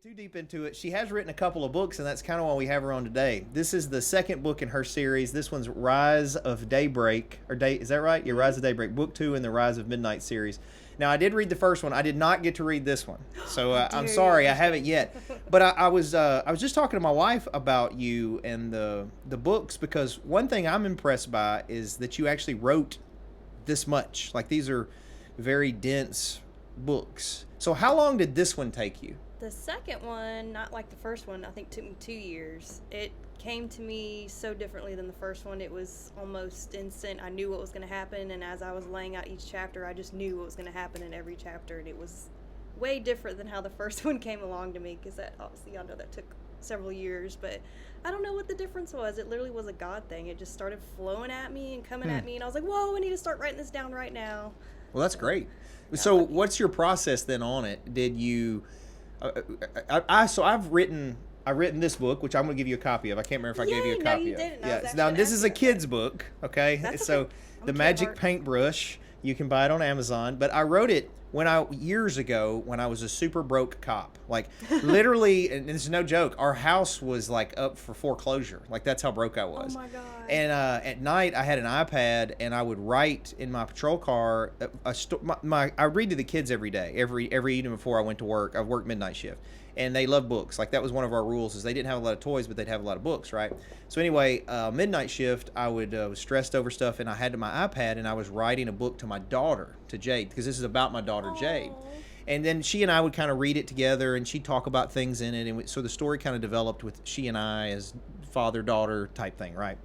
too deep into it, she has written a couple of books, and that's kind of why we have her on today. This is the second book in her series. This one's Rise of Daybreak, is that right? Yeah, Rise of Daybreak, book 2 in the Rise of Midnight series. Now, I did read the first one. I did not get to read this one, so I'm sorry, I haven't yet. But I was just talking to my wife about you and the books, because one thing I'm impressed by is that you actually wrote this much. Like, these are very dense books. So how long did this one take you? The second one, not like the first one, I think took me 2 years. It came to me so differently than the first one. It was almost instant. I knew what was going to happen, and as I was laying out each chapter, I just knew what was going to happen in every chapter, and it was way different than how the first one came along to me, because that, obviously, I know that took several years, but I don't know what the difference was. It literally was a God thing. It just started flowing at me and coming at me, and I was like, whoa, I need to start writing this down right now. Well, that's great. So what's your process then on it? Did you... I've written this book, which I'm going to give you a copy of. I can't remember if I gave you a copy of. Yeah. Now this is a kid's book, okay? That's so okay. the Magic Paintbrush, you can buy it on Amazon. But I wrote it years ago when I was a super broke cop. Like, literally, and this is no joke, our house was like up for foreclosure. Like, that's how broke I was. Oh my God. And at night I had an iPad, and I would write in my patrol car. I read to the kids every day, every evening before I went to work. I worked midnight shift, and they love books. Like, that was one of our rules, is they didn't have a lot of toys, but they'd have a lot of books, right? So anyway, midnight shift, I was stressed over stuff, and I had my iPad, and I was writing a book to my daughter, to Jade, because this is about my daughter, Jade. And then she and I would kind of read it together, and she'd talk about things in it, and so the story kind of developed with she and I as father-daughter type thing, right?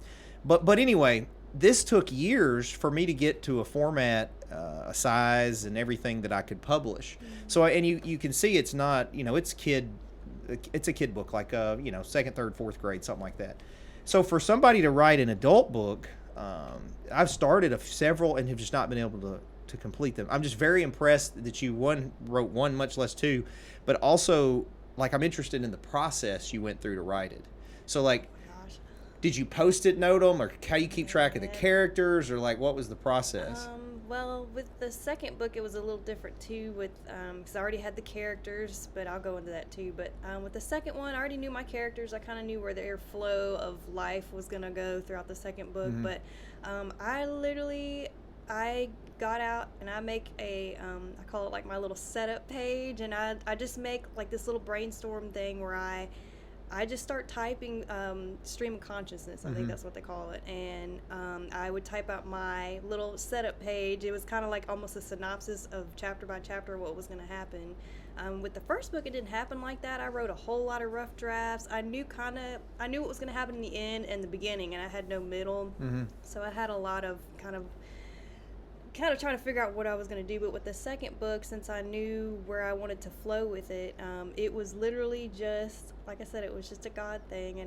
But anyway, this took years for me to get to a format, a size, and everything that I could publish. So, and you can see it's not, it's a kid book, like, second, third, fourth grade, something like that. So for somebody to write an adult book, I've started several and have just not been able to complete them. I'm just very impressed that you wrote one, much less two, but also, like, I'm interested in the process you went through to write it. So, like, did you post-it note them, or how you keep track of the characters, or like, what was the process? Well, with the second book, it was a little different too, with because I already had the characters, but I'll go into that too. But with the second one, I already knew my characters. I kind of knew where their flow of life was gonna go throughout the second book. But I got out and I make I call it like my little setup page, and I just make like this little brainstorm thing where I just start typing stream of consciousness, I think that's what they call it, and I would type out my little setup page. It was kind of like almost a synopsis of chapter by chapter what was going to happen. With the first book, it didn't happen like that. I wrote a whole lot of rough drafts. I knew what was going to happen in the end and the beginning, and I had no middle. So I had a lot of kind of trying to figure out what I was going to do. But with the second book, since I knew where I wanted to flow with it, it was literally just, like I said, it was just a God thing.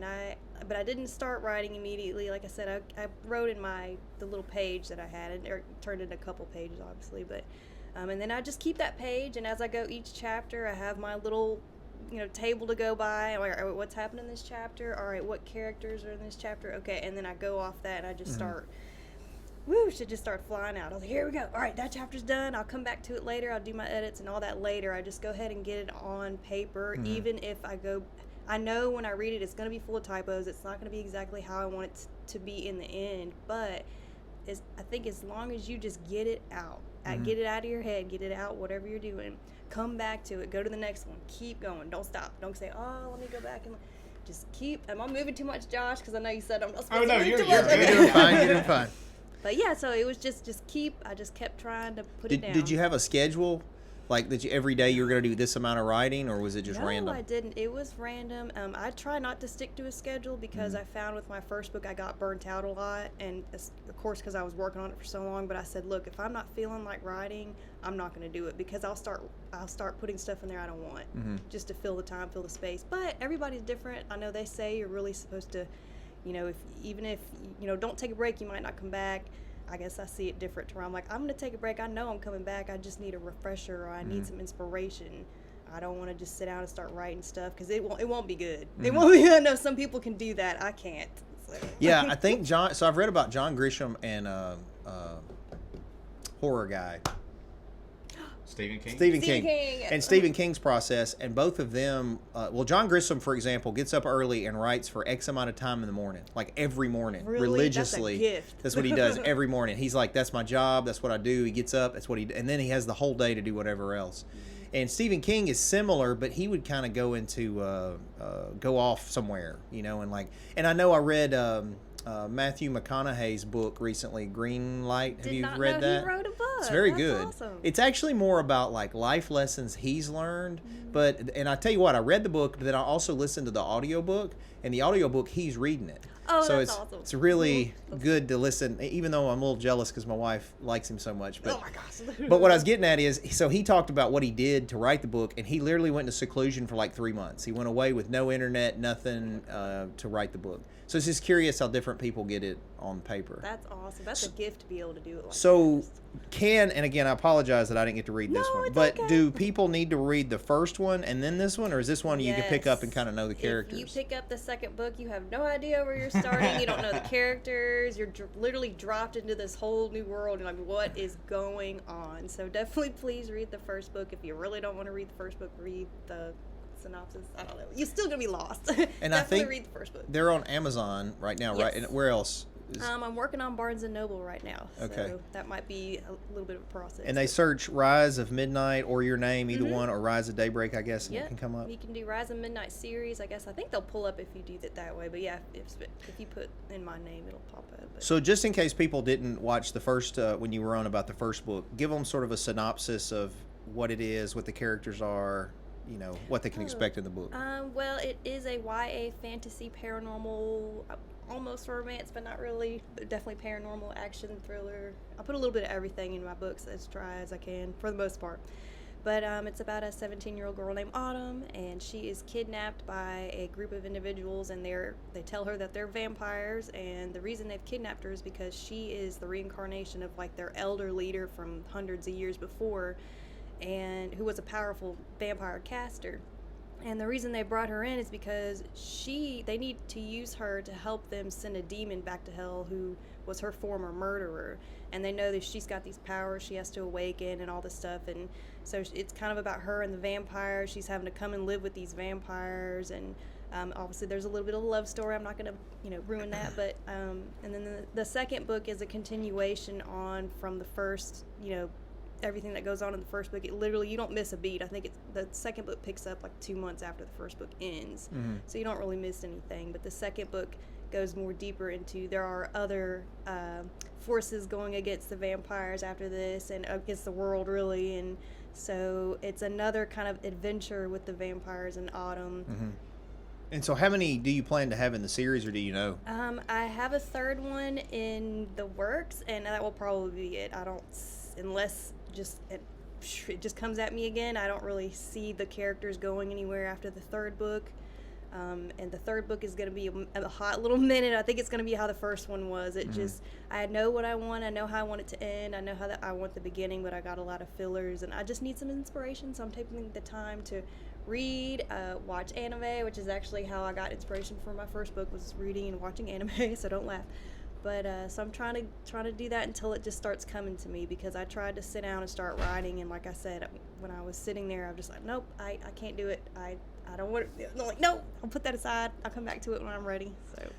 But I didn't start writing immediately. Like I said, I wrote in the little page that I had, and it turned into a couple pages, obviously. But and then I just keep that page, and as I go each chapter, I have my little table to go by. Like, all right, what's happened in this chapter? All right, what characters are in this chapter? Okay, and then I go off that, and I just start. Should just start flying out. I was like, here we go. All right, that chapter's done. I'll come back to it later. I'll do my edits and all that later. I just go ahead and get it on paper. Even if I know when I read it, it's going to be full of typos. It's not going to be exactly how I want it to be in the end. But I think as long as you just get it out, get it out of your head, get it out, whatever you're doing, come back to it, go to the next one, keep going. Don't stop. Don't say, oh, let me go back and just keep. Am I moving too much, Josh? Because I know you said I'm not supposed to move too much. You're doing fine. You're doing fine. But yeah, so it was I just kept trying to put it down. Did you have a schedule? Like, that every day you were going to do this amount of writing, or was it just random? No, I didn't. It was random. I try not to stick to a schedule, because I found with my first book I got burnt out a lot, and of course because I was working on it for so long. But I said, look, if I'm not feeling like writing, I'm not going to do it, because I'll start putting stuff in there I don't want, just to fill the time, fill the space. But everybody's different. I know they say you're really supposed to, even if don't take a break, you might not come back. I guess I see it different, to where I'm like, I'm going to take a break. I know I'm coming back. I just need a refresher, or I need some inspiration. I don't want to just sit down and start writing stuff, because it won't be good. It won't be. I know some people can do that. I can't. So. Yeah, I think so I've read about John Grisham and horror guy. Stephen King. Stephen Stephen King. King. And Stephen King's process, and both of them, John Grisham, for example, gets up early and writes for X amount of time in the morning, like every morning, Really? religiously. That's a gift. That's what he does every morning. He's like, that's my job, that's what I do. He gets up, that's what and then he has the whole day to do whatever else. And Stephen King is similar, but he would kind of go into, go off somewhere, and I know I read Matthew McConaughey's book recently, Green Light. Have you read that? He wrote a book. It's very That's good. Awesome. It's actually more about like life lessons he's learned. And I tell you what, I read the book, but then I also listened to the audiobook, and the audiobook he's reading it. Oh, so that's it's awesome. it's really good to listen, even though I'm a little jealous because my wife likes him so much. But, Oh my gosh. but what I was getting at is, so he talked about what he did to write the book, and he literally went into seclusion for like 3 months. He went away with no internet, nothing, to write the book. So it's just curious how different people get it on paper. That's awesome. That's a gift to be able to do it like So this. and again, I apologize that I didn't get to read this No, one, it's but okay. do people need to read the first one and then this one, or is this one you can pick up and kind of know the characters? If you pick up the second book, you have no idea where you're starting. You don't know the characters. You're literally dropped into this whole new world. And like, what is going on? So definitely, please read the first book. If you really don't want to read the first book, read the synopsis. I don't know. You're still gonna be lost. And definitely I think read the first book. they're on Amazon right now, right? Yes. And where else? I'm working on Barnes and Noble right now, Okay. so that might be a little bit of a process. And they search Rise of Midnight or your name, either one, or Rise of Daybreak, I guess, and yeah, it can come up. you can do Rise of Midnight series. I guess I think they'll pull up if you do it that way. But yeah, if you put in my name, it'll pop up. But So just in case people didn't watch the first, when you were on about the first book, give them sort of a synopsis of what it is, what the characters are, what they can expect in the book. Well, it is a YA fantasy paranormal, almost romance, but not really. But definitely paranormal action thriller. I put a little bit of everything in my books as dry as I can for the most part. But it's about a 17-year-old girl named Autumn, and she is kidnapped by a group of individuals, and they tell her that they're vampires, and the reason they've kidnapped her is because she is the reincarnation of like their elder leader from hundreds of years before, and who was a powerful vampire caster. And the reason they brought her in is because they need to use her to help them send a demon back to hell who was her former murderer. And they know that she's got these powers she has to awaken and all this stuff. And so it's kind of about her and the vampires. She's having to come and live with these vampires. And obviously there's a little bit of a love story. I'm not going to ruin that. But and then the second book is a continuation on from the first, everything that goes on in the first book. It literally, you don't miss a beat. I think the second book picks up like 2 months after the first book ends, so you don't really miss anything. But the second book goes more deeper into, there are other forces going against the vampires after this, and against the world really, and so it's another kind of adventure with the vampires in Autumn. And so how many do you plan to have in the series, or do you know? I have a third one in the works, and that will probably be it. I don't, unless it just comes at me again. I don't really see the characters going anywhere after the third book. And the third book is going to be a hot little minute. I think it's going to be how the first one was. I know what I want. I know how I want it to end. I know how I want the beginning, but I got a lot of fillers, and I just need some inspiration. So I'm taking the time to read, watch anime, which is actually how I got inspiration for my first book, was reading and watching anime. So don't laugh. But so I'm trying to do that until it just starts coming to me, because I tried to sit down and start writing, and like I said, when I was sitting there, I'm just like, nope, I can't do it. I don't want it. I'm like, no, I'll put that aside. I'll come back to it when I'm ready. So